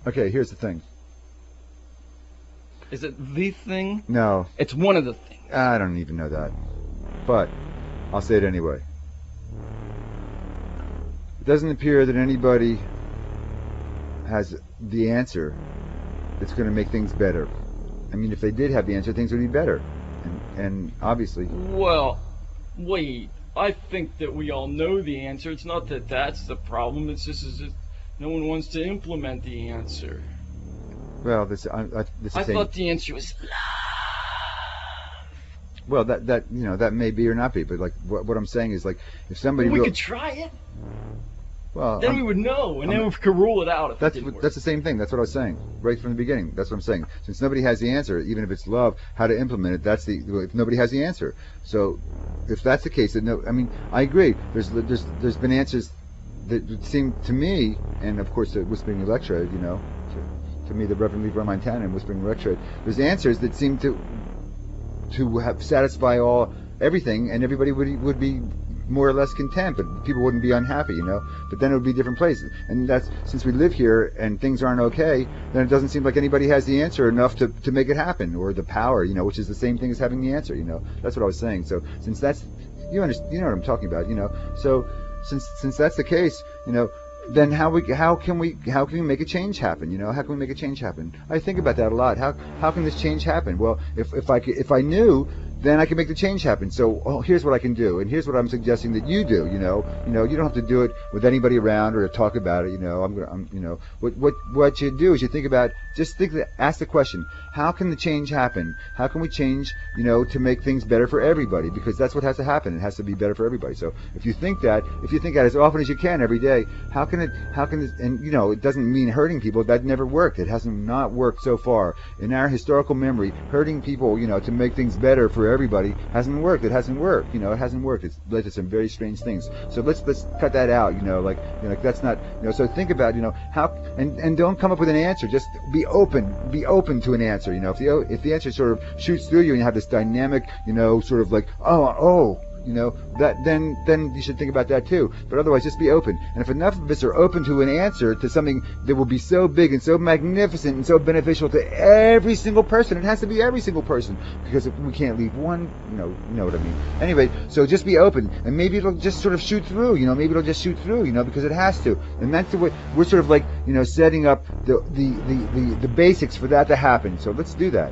Okay, here's the thing. Is it the thing? No, It's one of the things. I don't even know that. But I'll say it anyway. It doesn't appear that anybody has the answer that's going to make things better. I mean, if they did have the answer, things would be better. And obviously, Well, wait. I think that we all know the answer. It's not that that's the problem. It's just as if no one wants to implement the answer. well, this I is saying, thought the answer was well, that that may be or not be, but like what I'm saying is like if somebody we real- could try it. well, Then we would know, and then we could rule it out if it didn't work. that's the same thing. That's what I was saying right from the beginning. That's what I'm saying. Since nobody has the answer, even if it's love, how to implement it. If nobody has the answer. So if that's the case, then no. I mean, I agree. There's been answers that seem to me, and of course, the Whispering Electrode, to me, the Reverend Leroy Montana and Whispering Electrode. There's answers that seem to have satisfy everything, and everybody would be more or less content, but people wouldn't be unhappy, But then it would be different places, and that's since we live here and things aren't okay. Then it doesn't seem like anybody has the answer enough to make it happen, or the power, which is the same thing as having the answer. That's what I was saying. So since that's you know what I'm talking about, So since that's the case, then how can we make a change happen? How can we make a change happen? I think about that a lot. How can this change happen? Well, if I knew, then I can make the change happen. So here's what I can do, and here's what I'm suggesting that you do. You don't have to do it with anybody around or to talk about it. What you do is you think about, ask the question: how can the change happen? How can we change? To make things better for everybody, because that's what has to happen. It has to be better for everybody. So if you think that as often as you can every day, how can it? And it doesn't mean hurting people. That never worked. It hasn't not worked so far in our historical memory. Hurting people, to make things better for everybody hasn't worked. It hasn't worked. It hasn't worked. It's led to some very strange things. So let's cut that out. Like that's not. So think about how and don't come up with an answer. Just be open to an answer. If the answer sort of shoots through you and you have this dynamic, sort of like that then you should think about that too. But otherwise, just be open. And if enough of us are open to an answer to something that will be so big and so magnificent and so beneficial to every single person, it has to be every single person, because if we can't leave one, you know what I mean. Anyway, so just be open, and maybe it'll just sort of shoot through. Maybe it'll just shoot through. Because it has to. And that's the way we're sort of like setting up the basics for that to happen. So let's do that.